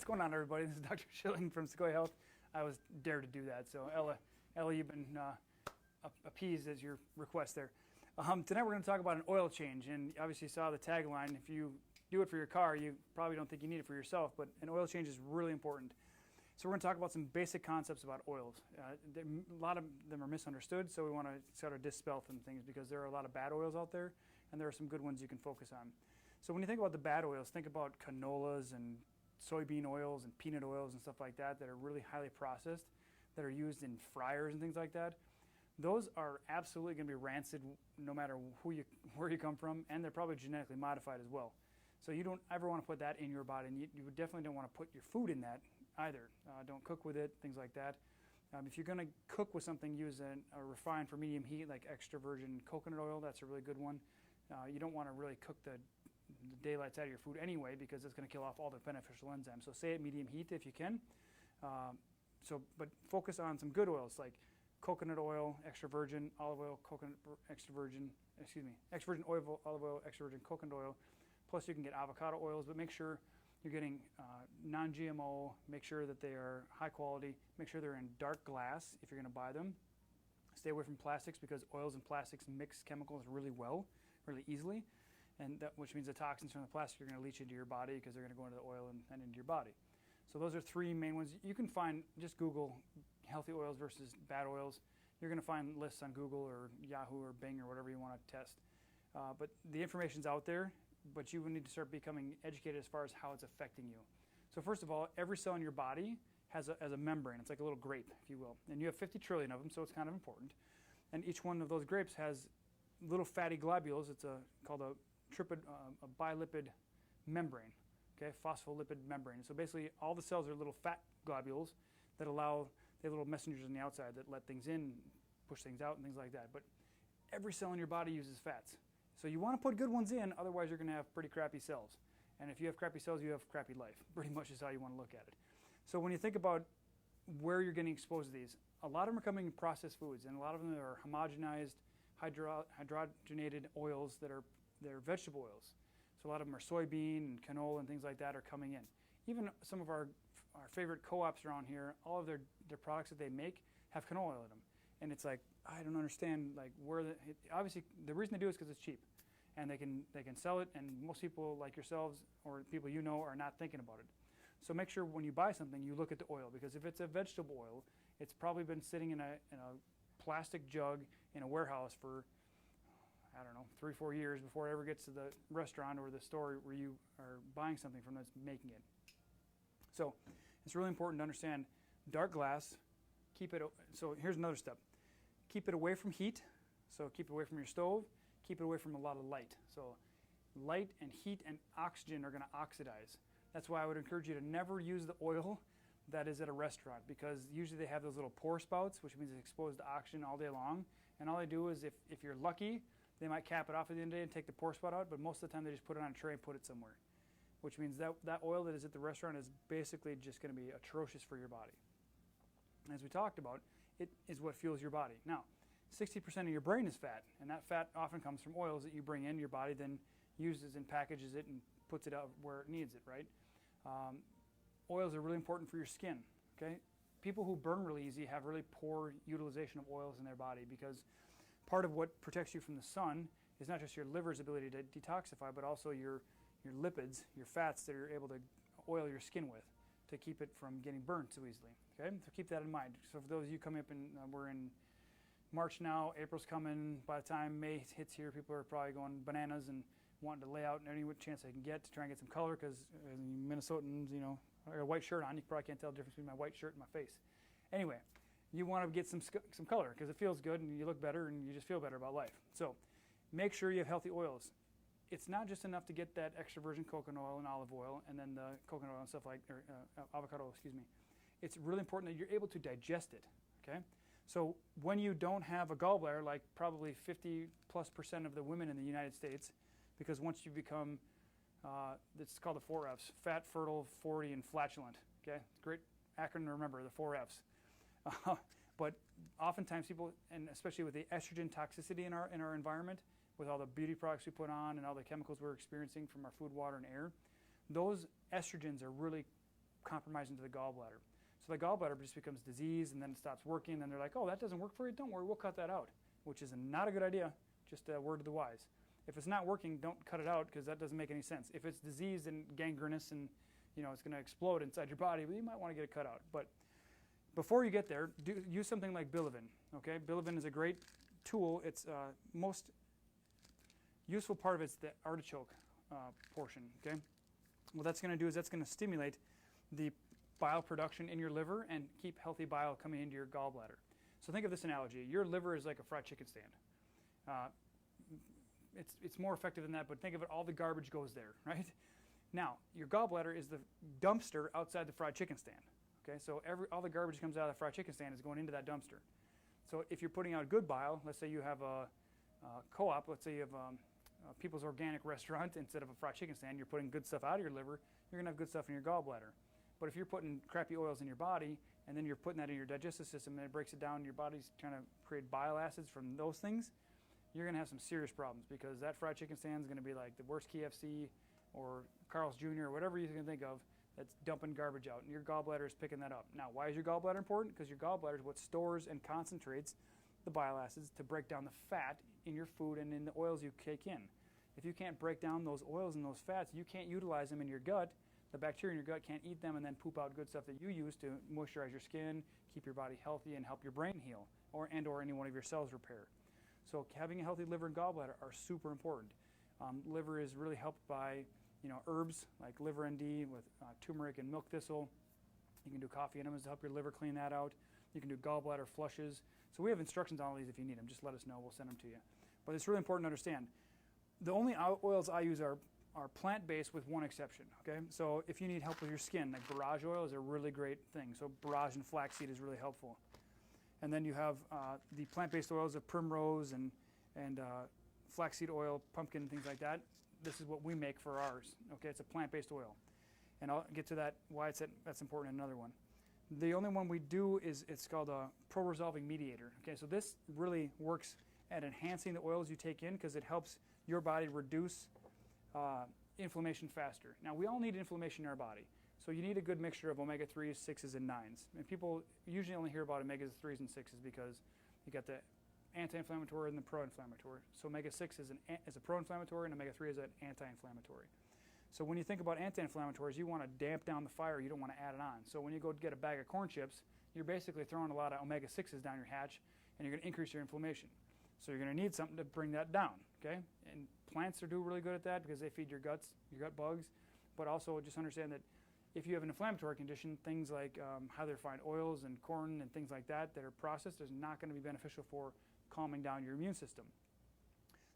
What's going on, everybody? This is Dr. Schilling from Secoya Health. I was dared to do that, so Ella, you've been appeased as your request there. Tonight we're going to talk about an oil change, and obviously you saw the tagline. If you do it for your car, you probably don't think you need it for yourself, but an oil change is really important. So we're going to talk about some basic concepts about oils. A lot of them are misunderstood, so we want to sort of dispel some things because there are a lot of bad oils out there, and there are some good ones you can focus on. So when you think about the bad oils, think about canolas and soybean oils and peanut oils and stuff like that that are really highly processed, that are used in fryers and things like that. Those are absolutely going to be rancid no matter where you come from, and they're probably genetically modified as well. So you don't ever want to put that in your body, and you definitely don't want to put your food in that either. Don't cook with it, things like that. If you're going to cook with something, use a refined for medium heat like extra virgin coconut oil. That's a really good one. You don't want to really cook the daylights out of your food anyway because it's going to kill off all the beneficial enzymes. So stay at medium heat if you can. But focus on some good oils like coconut oil, extra virgin olive oil, extra virgin olive oil, extra virgin coconut oil. Plus you can get avocado oils, but make sure you're getting non-GMO. Make sure that they are high quality. Make sure they're in dark glass if you're going to buy them. Stay away from plastics because oils and plastics mix chemicals really well, really easily. Which means the toxins from the plastic are going to leach into your body because they're going to go into the oil and into your body. So those are three main ones. You can find, just Google healthy oils versus bad oils. You're going to find lists on Google or Yahoo or Bing or whatever you want to test. But the information's out there, but you will need to start becoming educated as far as how it's affecting you. So first of all, every cell in your body has a membrane. It's like a little grape, if you will. And you have 50 trillion of them, so it's kind of important. And each one of those grapes has little fatty globules. It's called a bilipid membrane, okay, phospholipid membrane. So basically all the cells are little fat globules that they have little messengers on the outside that let things in, push things out and things like that. But every cell in your body uses fats. So you want to put good ones in, otherwise you're going to have pretty crappy cells. And if you have crappy cells, you have crappy life. Pretty much is how you want to look at it. So when you think about where you're getting exposed to these, a lot of them are coming in processed foods, and a lot of them are homogenized, hydrogenated oils they're vegetable oils. So a lot of them are soybean and canola and things like that are coming in. Even some of our favorite co-ops around here, all of their products that they make have canola oil in them. And it's like, I don't understand like obviously the reason they do it is because it's cheap. And they can sell it, and most people like yourselves or people you know are not thinking about it. So make sure when you buy something you look at the oil, because if it's a vegetable oil, it's probably been sitting in a plastic jug in a warehouse for, I don't know, 3-4 years before it ever gets to the restaurant or the store where you are buying something from that's making it. So it's really important to understand dark glass. So here's another step. Keep it away from heat. So keep it away from your stove. Keep it away from a lot of light. So light and heat and oxygen are going to oxidize. That's why I would encourage you to never use the oil that is at a restaurant, because usually they have those little pour spouts, which means it's exposed to oxygen all day long. And all they do is, if you're lucky, they might cap it off at the end of the day and take the pour spout out, but most of the time they just put it on a tray and put it somewhere, which means that oil that is at the restaurant is basically just going to be atrocious for your body. As we talked about, it is what fuels your body. Now, 60% of your brain is fat, and that fat often comes from oils that you bring in, your body then uses and packages it and puts it out where it needs it, right? Oils are really important for your skin, okay? People who burn really easy have really poor utilization of oils in their body, because part of what protects you from the sun is not just your liver's ability to detoxify, but also your lipids, your fats that you're able to oil your skin with to keep it from getting burnt so easily. Okay, so keep that in mind. So for those of you coming up, we're in March now, April's coming. By the time May hits here, people are probably going bananas and wanting to lay out any chance they can get to try and get some color, because Minnesotans, you know, I got a white shirt on. You probably can't tell the difference between my white shirt and my face. Anyway, you want to get some color because it feels good and you look better and you just feel better about life. So make sure you have healthy oils. It's not just enough to get that extra virgin coconut oil and olive oil and then the coconut oil and stuff avocado oil, excuse me. It's really important that you're able to digest it, okay? So when you don't have a gallbladder, like probably 50+% of the women in the United States, because once you become, it's called the 4 Fs, fat, fertile, 40, and flatulent, okay? It's a great acronym to remember, the 4 Fs. But oftentimes people, and especially with the estrogen toxicity in our environment, with all the beauty products we put on and all the chemicals we're experiencing from our food, water, and air, those estrogens are really compromising to the gallbladder. So the gallbladder just becomes diseased, and then it stops working, and they're like, oh, that doesn't work for you? Don't worry, we'll cut that out, which is not a good idea, just a word to the wise. If it's not working, don't cut it out, because that doesn't make any sense. If it's diseased and gangrenous and it's going to explode inside your body, well, you might want to get it cut out. But before you get there, use something like bilivin. Okay, bilivin is a great tool. It's most useful part of it's the artichoke portion. Okay, what that's going to do is that's going to stimulate the bile production in your liver and keep healthy bile coming into your gallbladder. So think of this analogy. Your liver is like a fried chicken stand. It's more effective than that, but think of it, all the garbage goes there, right? Now, your gallbladder is the dumpster outside the fried chicken stand. Okay, so all the garbage that comes out of the fried chicken stand is going into that dumpster. So if you're putting out good bile, let's say you have a co-op, let's say you have a People's Organic restaurant instead of a fried chicken stand, you're putting good stuff out of your liver, you're going to have good stuff in your gallbladder. But if you're putting crappy oils in your body, and then you're putting that in your digestive system, and it breaks it down, your body's trying to create bile acids from those things, you're going to have some serious problems, because that fried chicken stand is going to be like the worst KFC or Carl's Jr. or whatever you can think of that's dumping garbage out, and your gallbladder is picking that up. Now, why is your gallbladder important? Because your gallbladder is what stores and concentrates the bile acids to break down the fat in your food and in the oils you take in. If you can't break down those oils and those fats, you can't utilize them in your gut. The bacteria in your gut can't eat them and then poop out good stuff that you use to moisturize your skin, keep your body healthy, and help your brain heal, or any one of your cells repair. So having a healthy liver and gallbladder are super important. Liver is really helped by herbs like liver ND with turmeric and milk thistle. You can do coffee enemas to help your liver clean that out. You can do gallbladder flushes. So we have instructions on all these if you need them. Just let us know. We'll send them to you. But it's really important to understand. The only oils I use are plant-based with one exception. Okay, so if you need help with your skin, like borage oil is a really great thing. So borage and flaxseed is really helpful. And then you have the plant-based oils of primrose and flaxseed oil, pumpkin, things like that. This is what we make for ours. Okay, it's a plant-based oil, and I'll get to that why that's important in another one. The only one we do is it's called a pro-resolving mediator. Okay, so this really works at enhancing the oils you take in because it helps your body reduce inflammation faster. Now, we all need inflammation in our body, so you need a good mixture of omega-3s, 6s, and 9s. And people usually only hear about omega-3s and 6s because you got the anti-inflammatory and the pro-inflammatory. So omega-6 is a pro-inflammatory and omega-3 is an anti-inflammatory. So when you think about anti-inflammatories, you want to damp down the fire. You don't want to add it on. So when you go get a bag of corn chips, you're basically throwing a lot of omega-6s down your hatch, and you're going to increase your inflammation. So you're going to need something to bring that down, okay? And plants do really good at that because they feed your gut bugs. But also just understand that if you have an inflammatory condition, things like highly refined oils and corn and things like that that are processed is not going to be beneficial for calming down your immune system.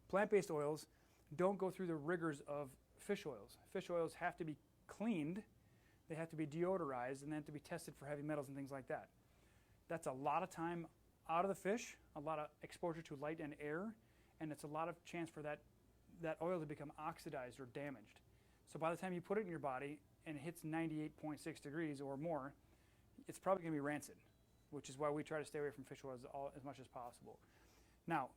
Plant-based oils don't go through the rigors of fish oils. Fish oils have to be cleaned, they have to be deodorized, and they have to be tested for heavy metals and things like that. That's a lot of time out of the fish, a lot of exposure to light and air, and it's a lot of chance for that oil to become oxidized or damaged. So by the time you put it in your body and it hits 98.6 degrees or more, it's probably going to be rancid, which is why we try to stay away from fish oils as much as possible. Now,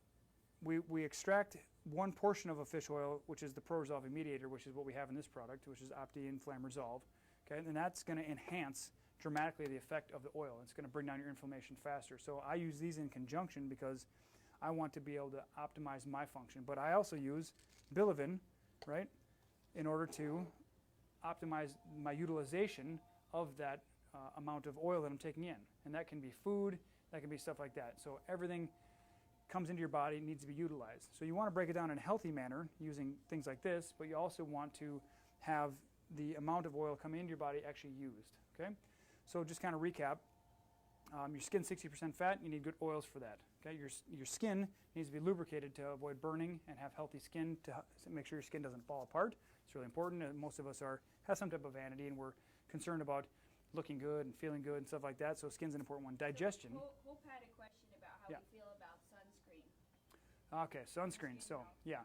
we extract one portion of a fish oil, which is the pro-resolving mediator, which is what we have in this product, which is Inflam Resolve. Okay, and that's going to enhance dramatically the effect of the oil. It's going to bring down your inflammation faster. So I use these in conjunction because I want to be able to optimize my function. But I also use bilivin, right, in order to optimize my utilization of that amount of oil that I'm taking in. And that can be food, that can be stuff like that. So everything comes into your body needs to be utilized. So you want to break it down in a healthy manner using things like this, but you also want to have the amount of oil coming into your body actually used. Okay? So just kind of recap, your skin's 60% fat, you need good oils for that. Okay? Your skin needs to be lubricated to avoid burning and have healthy skin to make sure your skin doesn't fall apart. It's really important. Most of us have some type of vanity, and we're concerned about looking good and feeling good and stuff like that, so skin's an important one. Digestion. Hope had a question about how we feel about sunscreen. Okay, sunscreen. So, yeah.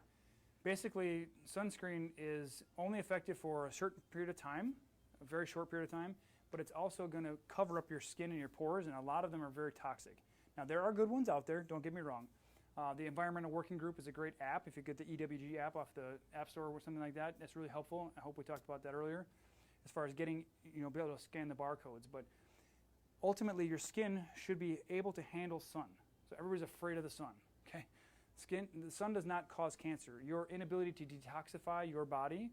Basically, sunscreen is only effective for a certain period of time, a very short period of time, but it's also going to cover up your skin and your pores, and a lot of them are very toxic. Now, there are good ones out there, don't get me wrong. The Environmental Working Group is a great app. If you get the EWG app off the App Store or something like that, that's really helpful. I hope we talked about that earlier. as far as getting, be able to scan the barcodes. But ultimately, your skin should be able to handle sun. So everybody's afraid of the sun. Okay, the sun does not cause cancer. Your inability to detoxify your body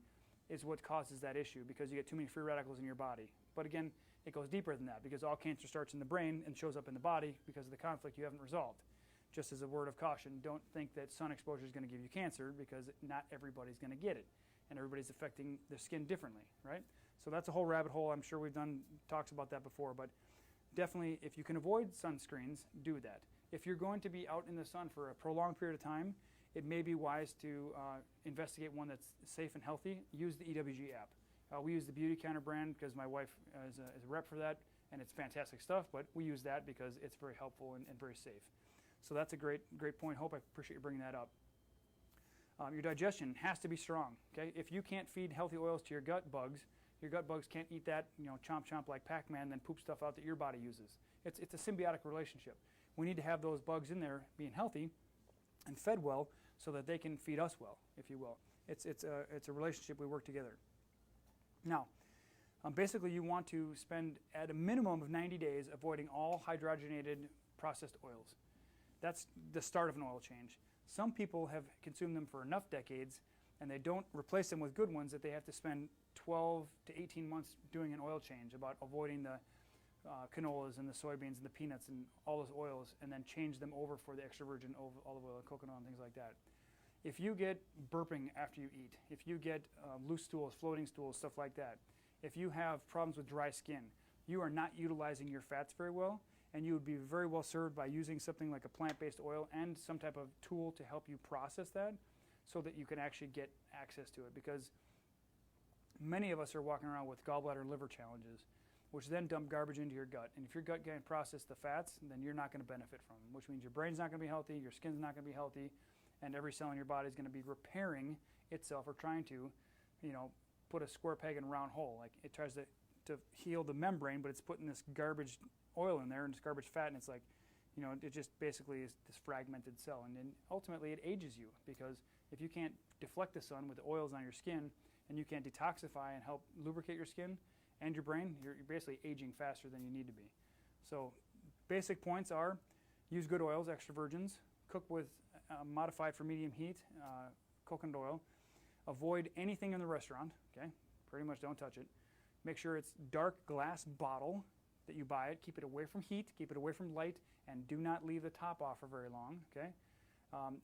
is what causes that issue, because you get too many free radicals in your body. But again, it goes deeper than that, because all cancer starts in the brain and shows up in the body because of the conflict you haven't resolved. Just as a word of caution, don't think that sun exposure is going to give you cancer, because not everybody's going to get it, and everybody's affecting their skin differently, right? So that's a whole rabbit hole. I'm sure we've done talks about that before, but definitely, if you can avoid sunscreens, do that. If you're going to be out in the sun for a prolonged period of time, it may be wise to investigate one that's safe and healthy. Use the EWG app. We use the Beauty Counter brand because my wife is a rep for that, and it's fantastic stuff, but we use that because it's very helpful and very safe. So that's a great point. Hope I appreciate you bringing that up. Your digestion has to be strong. Okay, if you can't feed healthy oils to your gut bugs can't eat that, chomp chomp like Pac-Man, then poop stuff out that your body uses. It's a symbiotic relationship. We need to have those bugs in there being healthy and fed well, so that they can feed us well, if you will. It's a relationship. We work together. Now, basically, you want to spend at a minimum of 90 days avoiding all hydrogenated processed oils. That's the start of an oil change. Some people have consumed them for enough decades, and they don't replace them with good ones, that they have to spend 12 to 18 months doing an oil change, about avoiding the canolas and the soybeans and the peanuts and all those oils, and then change them over for the extra virgin olive oil and coconut and things like that. If you get burping after you eat, if you get loose stools, floating stools, stuff like that, if you have problems with dry skin, you are not utilizing your fats very well, and you would be very well served by using something like a plant-based oil and some type of tool to help you process that, so that you can actually get access to it. Because many of us are walking around with gallbladder and liver challenges, which then dump garbage into your gut. And if your gut can't process the fats, then you're not going to benefit from them, which means your brain's not going to be healthy, your skin's not going to be healthy, and every cell in your body is going to be repairing itself, or trying to, put a square peg in a round hole. Like, it tries to heal the membrane, but it's putting this garbage oil in there and this garbage fat, and it's like, it just basically is this fragmented cell. And then ultimately it ages you, because if you can't deflect the sun with the oils on your skin, and you can't detoxify and help lubricate your skin and your brain, you're basically aging faster than you need to be. So basic points are: use good oils, extra virgins, cook with modified for medium heat coconut oil, avoid anything in the restaurant, okay? Pretty much don't touch it. Make sure it's dark glass bottle that you buy it. Keep it away from heat, keep it away from light, and do not leave the top off for very long, okay?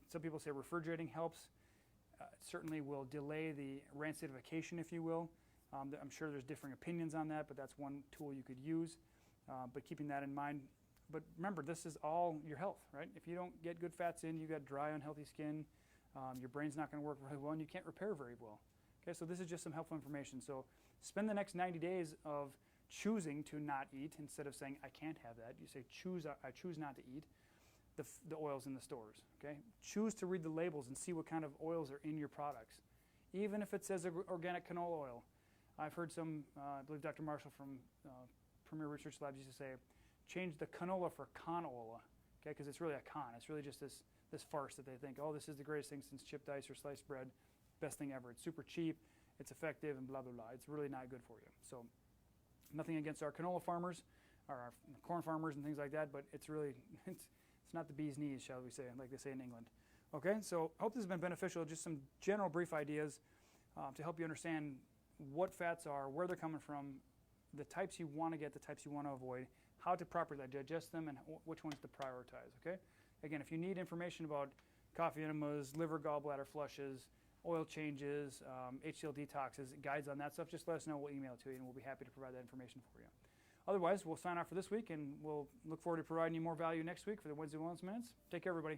Some people say refrigerating helps. Certainly will delay the rancidification, if you will. I'm sure there's differing opinions on that, but that's one tool you could use. But keeping that in mind. But remember, this is all your health, right? If you don't get good fats in, you got dry, unhealthy skin, your brain's not going to work really well, and you can't repair very well. Okay, so this is just some helpful information. So spend the next 90 days of choosing to not eat, instead of saying, I can't have that. You say, I choose not to eat the oils in the stores, okay? Choose to read the labels and see what kind of oils are in your products. Even if it says organic canola oil. I've heard some, I believe Dr. Marshall from Premier Research Labs used to say, change the canola for canola, okay? Because it's really a con. It's really just this farce that they think, oh, this is the greatest thing since chipped ice or sliced bread, best thing ever. It's super cheap, it's effective, and blah, blah, blah. It's really not good for you. So nothing against our canola farmers, or our corn farmers and things like that, but it's really, it's not the bee's knees, shall we say, like they say in England. Okay, so I hope this has been beneficial. Just some general brief ideas to help you understand what fats are, where they're coming from, the types you want to get, the types you want to avoid, how to properly digest them, and which ones to prioritize, okay? Again, if you need information about coffee enemas, liver gallbladder flushes, oil changes, HCl detoxes, guides on that stuff, just let us know. We'll email it to you, and we'll be happy to provide that information for you. Otherwise, we'll sign off for this week, and we'll look forward to providing you more value next week for the Wednesday Wellness Minutes. Take care, everybody.